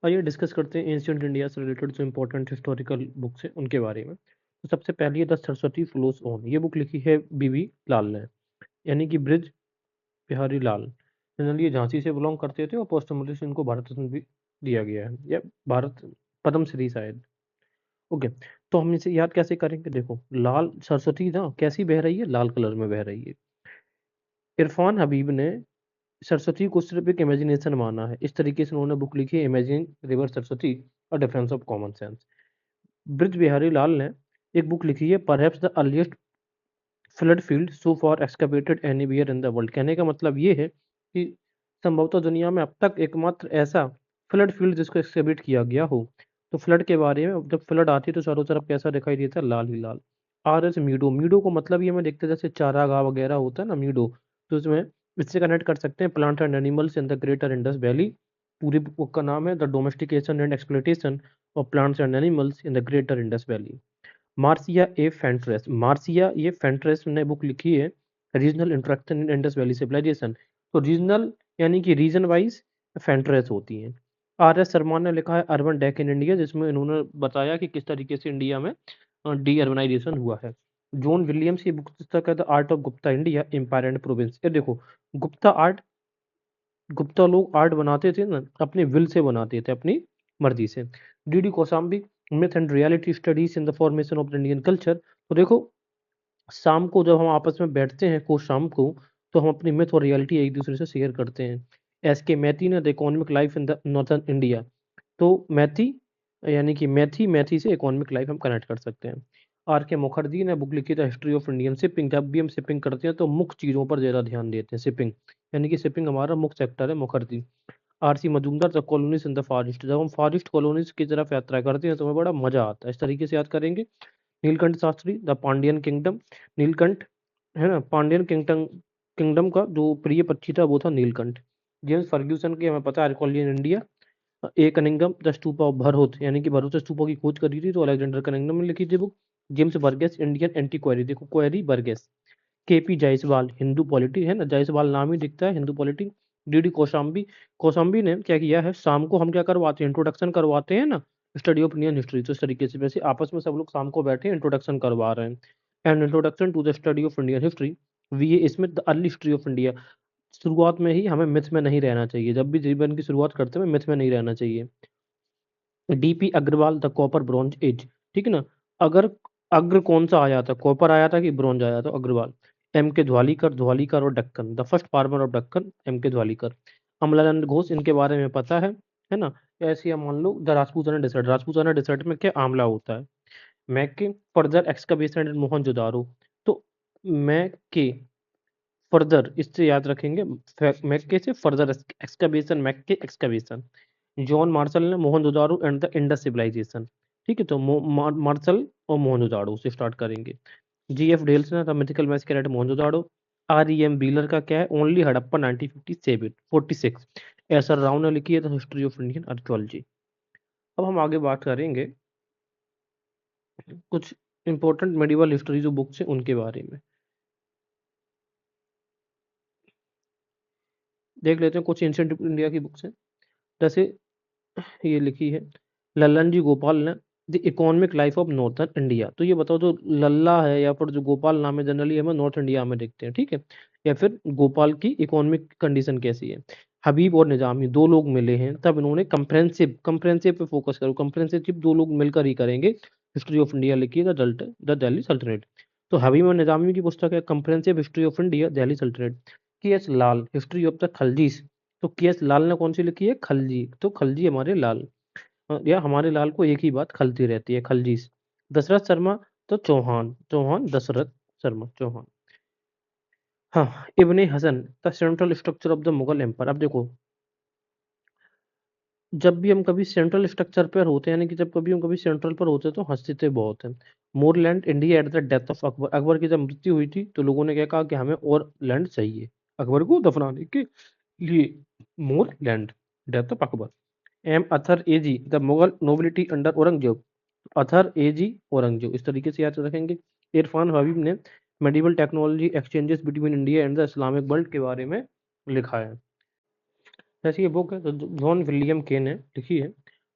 आइए डिस्कस करते हैं एंशिएंट इंडिया से रिलेटेड जो इंपॉर्टेंट हिस्टोरिकल बुक्स हैं उनके बारे में। तो सबसे पहली है द सरस्वती फ्लोस ऑन, ये बुक लिखी है बीवी लाल ने, यानी कि ब्रिज बिहारी लाल। जनरली ये झांसी से बिलोंग करते थे और पोस्टमोलिस इनको भारत रत्न भी दिया गया है, या भारत पद्म श्री शायद। ओके, तो हम इसे याद कैसे करेंगे? देखो, लाल सरस्वती ना कैसी बह रही है, लाल कलर में बह रही है। इरफान हबीब ने सरस्वती को सिर्फ एक इमेजिनेशन माना है, इस तरीके से उन्होंने बुक लिखी है imagine river Saraswati, a difference of common sense. Brij Bihari Lal ने एक बुक लिखी है perhaps the earliest flood field so far excavated anywhere in the world. कहने का मतलब ये है कि संभवतः दुनिया में अब तक एकमात्र ऐसा फ्लड फील्ड जिसको एक्सकवेट किया गया हो। तो फ्लड के बारे में, जब फ्लड आती है तो चारों तरफ कैसा दिखाई देता है? लाल ही लाल। आर एस मीडो, मीडो को मतलब ये हमें देखते हैं जैसे चारागाह वगैरह होता है ना, मीडो। तो इसमें इससे कनेक्ट कर सकते हैं plant and animals in the greater Indus valley. पूरी बुक का नाम है the domestication and exploitation of plants and animals in the greater Indus valley. Marcia A Fentress, Marcia ये फेंट्रेस ने बुक लिखी है regional interaction in Indus valley civilization. तो regional यानी कि रीजन वाइज फेंट्रेस होती हैं। आर एस शर्मा ने लिखा है अर्बन डेक इन इंडिया, जिसमें इन्होंने बताया कि किस तरीके से इंडिया में डी अर्बनाइजेशन हुआ है। जॉन विलियम्स की बुक पुस्तक है the art of Gupta India empire and province. ये देखो, गुप्ता आर्ट, गुप्ता लोग आर्ट बनाते थे ना, अपने विल से बनाते थे, अपनी मर्जी से। DD Kaushambi myth and reality studies in the formation of the Indian culture. तो देखो, शाम को जब हम आपस में बैठते हैं को शाम को, तो हम अपनी मिथ और रियलिटी एक दूसरे से शेयर करते हैं। एस के मैथी ने the economic life in the northern India. तो मैथी यानी कि मैथी, मैथी से इकोनॉमिक लाइफ हम कनेक्ट कर सकते हैं। आर के मुखर्जी ने बुक लिखी था हिस्ट्री ऑफ इंडियन शिपिंग। जब भी हम शिपिंग करते हैं तो मुख्य चीज़ों पर ज़्यादा ध्यान देते हैं, शिपिंग यानी कि शिपिंग हमारा मुख्य सेक्टर है। Mukherjee. R C Majumdar the colonies in the far east, जब हम फॉर ईस्ट कॉलोनीज की तरफ यात्रा करते हैं तो हमें बड़ा मजा आता है, इस तरीके से याद करेंगे। नीलकंठ शास्त्री द पांडियन किंगडम, नीलकंठ है ना, पांडियन किंगडम, किंगडम का जो प्रिय पक्षी था वो था नीलकंठ। जेम्स फर्ग्यूसन की हमें पता है archaeology in India. A Cunningham the stupa of Bharhut, यानी कि भरहुत स्तूपा की खोज करी थी तो अलेक्जेंडर कनिंगम ने लिखी थी बुक। जेम्स बर्गेस इंडियन एंटीक्वारी, देखो query Burgess. KP Jaiswal Hindu polity, है ना, जायसवाल नाम ही दिखता है हिंदू पॉलिटी। डीडी कौशाम्बी, कौशाम्बी ने क्या किया है, शाम को हम क्या करवाते हैं, इंट्रोडक्शन करवाते हैं ना, स्टडी ऑफ इंडियन हिस्ट्री। तो इस तरीके से वैसे आपस में सब लोग शाम को बैठे इंट्रोडक्शन करवा रहे हैं। And introduction to the study of Indian history, V A Smith the early history of India. शुरुआत में ही हमें मिथ में नहीं रहना चाहिए, जब भी जीवन की शुरुआत करते हैं मिथ में नहीं रहना चाहिए। D P Agrawal the copper bronze age, ठीक है ना। अगर अग्र कौन सा आया था, कॉपर आया था कि ब्रॉन्ज आया था? अग्रवाल। एम के धवालीकर, धवालीकर और Deccan the first farmer of Deccan, M K Dhavalikar. Amalanand Ghosh, इनके बारे में पता है ना। ऐसे हम मान लो the Rajputana desert, Rajputana desert में क्या आंवला होता है। मैके फर्दर एक्सकवेशन इन मोहनजोदारो। तो मैके फर्दर, इससे याद रखेंगे, मैके से further excavation, Mackay excavation. John Marshall ने Mohenjodaro and the Indus civilization, ठीक है। तो मार्शल और मोहनजोदाड़ो से स्टार्ट करेंगे। जी एफ डेल्स ने the mythical masquerade Mohenjodaro. R E M Wheeler का क्या है, only Harappa 1957 46। S R Rao ने लिखी है the history of Indian archaeology. अब हम आगे बात करेंगे कुछ इंपॉर्टेंट मेडिवल हिस्ट्री जो बुक्स हैं उनके बारे में। देख लेते हैं कुछ एंशिएंट इंडिया की बुक्स हैं। जैसे ये लिखी है लल्लन जी गोपाल ने the economic life of northern India. तो ये बताओ, जो लल्ला है या फिर जो गोपाल नाम है, जनरली हमें नॉर्थ इंडिया में देखते हैं, ठीक है। या फिर गोपाल की इकोनॉमिक कंडीशन कैसी है। हबीब और निजामी दो लोग मिले हैं, तब इन्होंने कंप्रेंसिव, कंप्रेंसिव पे फोकस करो, कंप्रेंसिव दो लोग मिलकर ही करेंगे। हिस्ट्री ऑफ इंडिया लिखी है द दिल्ली सल्तनत। तो हबीब और निजामी की पुस्तक है comprehensive history of India Delhi Sultanat. K S Lal history of the Khaljis. तो के एस लाल ने कौन सी लिखी है? खलजी। तो खलजी हमारे लाल, या हमारे लाल को एक ही बात खलती रहती है, खलजीज। दशरथ शर्मा, तो चौहान, चौहान दशरथ शर्मा चौहान। हाँ, Ibne Hasan the central structure of the Mughal empire. अब देखो, जब भी हम कभी सेंट्रल स्ट्रक्चर पर होते हैं, यानी कि जब कभी हम कभी सेंट्रल पर होते हैं तो हंसते बहुत हैं। मोर land India at the death of Akbar, Akbar की जब मृत्यु हुई थी तो लोगों ने क्या कहा कि हमें और लैंड चाहिए अकबर को दफनाने के लिए। Moreland, death of Akbar. M Athar एजी the Mughal nobility under Aurangzeb, Athar एजी औरंगजेब, इस तरीके से याद रखेंगे। इरफान हबीब ने medieval technology exchanges between India and the Islamic world के बारे में लिखा है। जैसे ये बुक है तो जॉन विलियम के ने लिखी है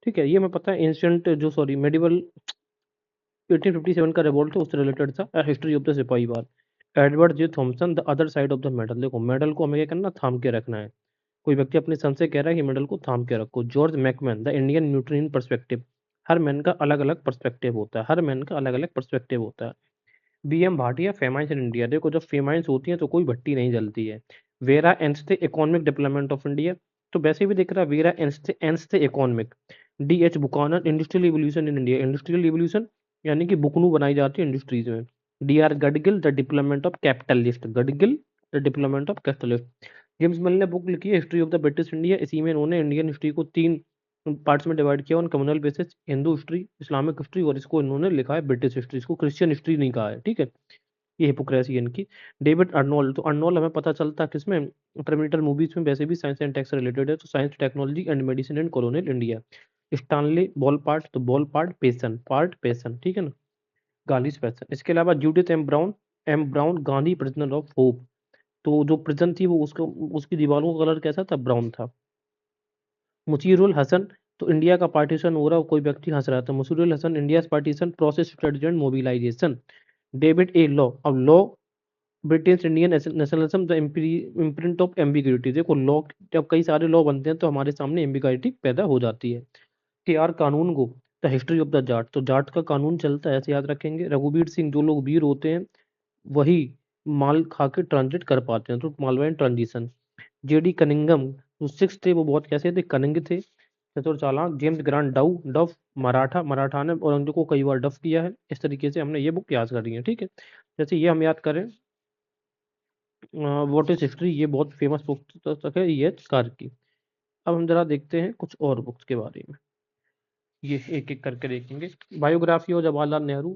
ठीक है, ये हमें पता है एंशिएंट जो सॉरी मेडिवल 1857 का रिवोल्ट है उससे रिलेटेड था। History of the sipahi war, Edward J Thomson the other side of the medal. देखो मेडल को हमें क्या करना, थाम के रखना है। कोई व्यक्ति अपने सन से कह रहा है कि मेडल को थाम के रखो। George McMahon the Indian nutrient perspective, her man का अलग अलग पर्सपेक्टिव होता है, हर मैन का अलग अलग पर्सपेक्टिव होता है। बीएम भाटिया फेमाइन्स इन इंडिया, देखो जब फेमाइन्स होती हैं तो कोई भट्टी नहीं जलती है। Vera Anstey the economic development of India, तो वैसे भी दिख रहा है Vera Anstey the economic. D H Buchanan industrial evolution in India, industrial evolution यानी कि बुकनू बनाई जाती है इंडस्ट्रीज में। D R Gadgil the development of capitalist, Gadgil the development of capitalist. James Mill ने बुक लिखी है history of the British India, इसी में इन्होंने इंडियन हिस्ट्री को 3 पार्ट्स में डिवाइड किया on communal basis, Hindu history, Islamic history, और इसको इन्होंने लिखा है ब्रिटिश हिस्ट्री, इसको क्रिश्चियन हिस्ट्री नहीं कहा है, ठीक है। ये हिपोक्रेसी है इनकी। डेविड अर्नोल्ड, तो अर्नोल्ड हमें पता चलता है किसमें, टर्मिनेटर मूवीज में, वैसे भी साइंस एंड टेक से रिलेटेड है, तो science technology and medicine and colonial India. Stanley Wolpert, तो बॉल पार्ट पेसन, ठीक है ना, गालीस पैसन। इसके अलावा Judith M Brown Gandhi prisoner of hope, तो जो प्रिजन थी वो उसको उसकी दीवारों का कलर कैसा था, ब्राउन था। मुशीरुल हसन, तो इंडिया का पार्टीशन हो रहा है, कोई व्यक्ति हंस रहा था। Mushirul Hasan India partition process strategy and mobilization. David A Low, अब Low British Indian nationalism the imprint of ambiguity, देखो लॉ, जब कई सारे लॉ बनते हैं तो हमारे सामने एम्बिग्यूटी पैदा हो जाती है। के आर कानून go the history of the Jat, तो जाट का कानून चलता है, ऐसे याद रखेंगे। रघुवीर सिंह, जो लोग वीर होते हैं वही माल खा के ट्रांजिट कर पाते हैं, तो मालवाइन ट्रांजिशन। जेडी कनिंगम, जो सिक्स थे वो बहुत कैसे थे, कनिंग थे, चतुर चालाक। जेम्स ग्रांट डफ, मराठा ने औरंगजेब को कई बार डफ किया है। इस तरीके से हमने ये बुक याद करी है, ठीक है। जैसे ये हम याद करें व्हाट इज हिस्ट्री, ये बहुत फेमस पुस्तक है ये कार की। अब हम जरा देखते हैं कुछ और बुक्स के बारे में, ये एक एक करके देखेंगे। Biography of Jawaharlal Nehru,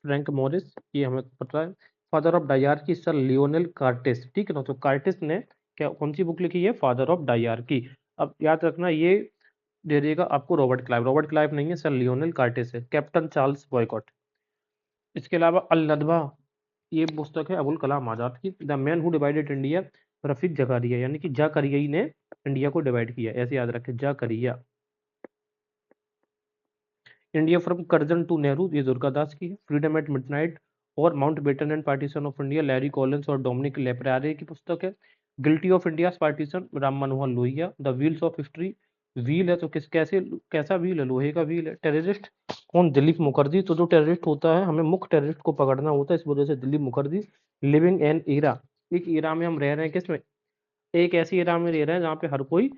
Frank Moraes, ये हमें पता है। Father of dyarchy sir Lionel Curtis, ठीक है ना, तो कार्टेस ने क्या कौन सी बुक लिखी है, फादर ऑफ डायरकी। अब याद रखना ये दे देगा आपको रॉबर्ट क्लाइव नहीं है, सर लियोनेल कार्टेस है। Captain Charles boycott. इसके अलावा अल नदवा, ये पुस्तक है अबुल कलाम आजाद की। The man who divided India, Rafiq Zakaria, यानी कि जाकरियाई ने इंडिया को डिवाइड किया, ऐसे याद रखें, Zakaria. India from Curzon to Nehru, ये दुर्गादास की है। फ्रीडम एट मिडनाइट और Mountbatten and partition of India, Larry Collins और डोमिनिक लेप्रारे की पुस्तक है। Guilty of India partition, Ram Manohar Lohia. The wheels of history, wheel है तो कैसा व्हील है, लोहे का व्हील है। टेररिस्ट कौन, दिलीप मुखर्जी, तो जो टेररिस्ट होता है हमें मुख्य टेररिस्ट को पकड़ना होता है, इस वजह से दिलीप मुखर्जी। लिविंग एन ईरा, एक ईरा में हम रह रहे हैं, किसमें, एक ऐसी ईरा में रह रहे हैं जहाँ पे हर कोई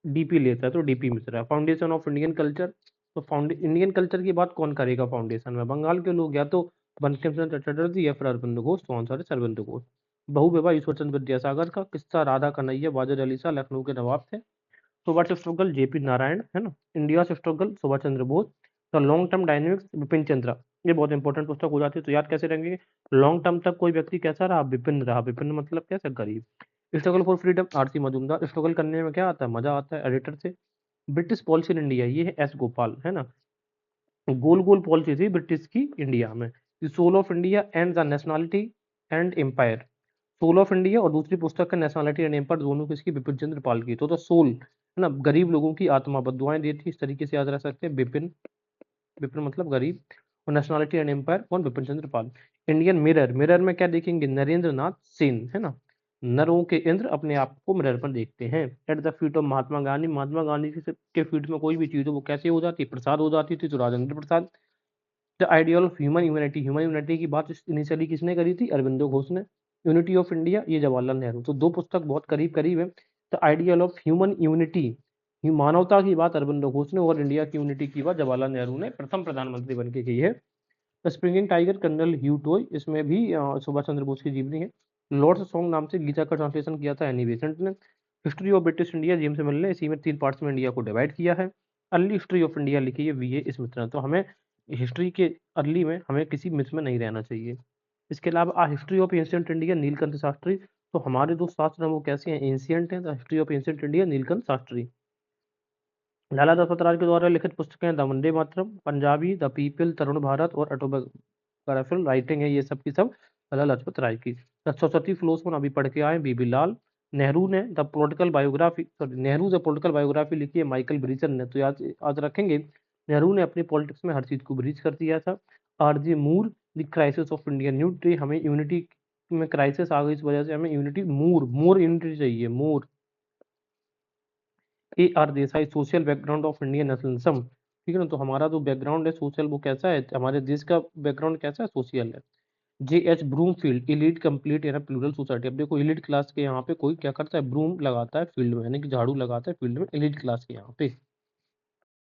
डीपी लेता है, तो DP Mishra. Foundation of Indian culture, तो इंडियन कल्चर की बात कौन करेगा फाउंडेशन में, बंगाल के लोग, या तो बंकिम चंद्र चटर्जी या फिर अरविंद घोष, तो आंसर है अरविंद घोष। बहु विवाह ईश्वर चंद्र विद्यासागर का। किस्सा राधा कन्हैया वाजिद अली शाह लखनऊ के नवाब थे। सुभाष स्ट्रगल जेपी नारायण, है ना। India struggle Subhash Chandra Bose. The long term dynamics Vipin Chandra, ये बहुत इंपॉर्टेंट पुस्तक हो जाती है, तो याद कैसे रहेंगे, लॉन्ग टर्म तक कोई व्यक्ति कैसा रहा, विपिन रहा, विपिन मतलब कैसे, गरीब। Struggle for freedom RC Majumdar, struggle करने में क्या आता है, मजा आता है, एडिटर से। ब्रिटिश पॉलिसी इन इंडिया, ये है एस गोपाल, है ना। गोल गोल पॉलिसी थी ब्रिटिश की इंडिया में। Soul of India and the nationality and empire, soul of India और दूसरी पुस्तक है नेशनलिटी एंड एम्पायर, दोनों किसकी, बिपिन चंद्र पाल की। तो सोल है ना, गरीब लोगों की आत्मा, बद्दुआएं देती, इस तरीके से याद रख सकते हैं। बिपिन, विपिन मतलब गरीब, और नेशनलिटी एंड एम्पायर कौन, Vipin Chandra Pal. Indian mirror, mirror में क्या देखेंगे, नरेंद्र नाथ सेन, है ना। नरों के इंद्र अपने आप को मिरर पर देखते हैं। At the feet of Mahatma Gandhi, Mahatma Gandhi के फीट में कोई भी चीज हो वो कैसे हो जाती, प्रसाद हो जाती थी, तो Rajendra Prasad. The ideal of human unity की बात इनिशियली किसने करी थी, अरविंदो घोष ने। यूनिटी ऑफ इंडिया, ये जवाहरलाल नेहरू। तो दो पुस्तक बहुत करीब करीब है। The ideal of human unity, मानवता की बात अरविंदो घोष ने, और इंडिया की यूनिटी की बात जवाहरलाल नेहरू ने प्रथम प्रधानमंत्री बन के की है। स्प्रिंगिंग टाइगर कर्नल ह्यू टोय, इसमें भी सुभाष चंद्र बोस की जीवनी है। लॉर्ड्स सॉन्ग नाम से गीता का ट्रांसलेशन किया था एनी बेसेंट ने। History of British India James Mill ने इसी में 3 पार्ट्स में इंडिया को डिवाइड किया है। अर्ली हिस्ट्री ऑफ इंडिया लिखी है वीए स्मिथ ने। तो हमें हिस्ट्री के अर्ली में हमें किसी मिथ में नहीं रहना चाहिए। इसके अलावा history of ancient India Nilakanta Shastri, तो हमारे जो शास्त्र हैं वो कैसे हैं, एंशिएंट हैं। The history of ancient India Nilakanta Sastri. Lala Dasharath Rai के द्वारा लिखित पुस्तकें the Vande Mataram, Punjabi, the people, Tarun Bharat और ऑटोबायोग्राफिकल राइटिंग है, ये सब की सब लाला लाजपत राय की। द सरस्वती फ्लोस में अभी पढ़ के आए, बीबी लाल। नेहरू ने the political biography Nehru the political biography लिखी है माइकल ब्रीचर ने, तो याद आज रखेंगे नेहरू ने अपनी पॉलिटिक्स में हर चीज को ब्रीच कर दिया था। R J Moore the crisis of Indian unity, हमें यूनिटी में क्राइसिस आ गई, इस वजह से हमें यूनिटी मोर यूनिटी चाहिए more. A R Desai social background of Indian nationalism, ठीक है ना, तो हमारा जो बैकग्राउंड है सोशल वो कैसा है, हमारे देश का बैकग्राउंड कैसा है, सोशल है। J H Broomfield elite complete in plural society, अब देखो इलीट क्लास के यहाँ पे कोई क्या करता है, ब्रूम लगाता है फील्ड में, यानी कि झाड़ू लगाता है फील्ड में इलीट क्लास के यहाँ पे।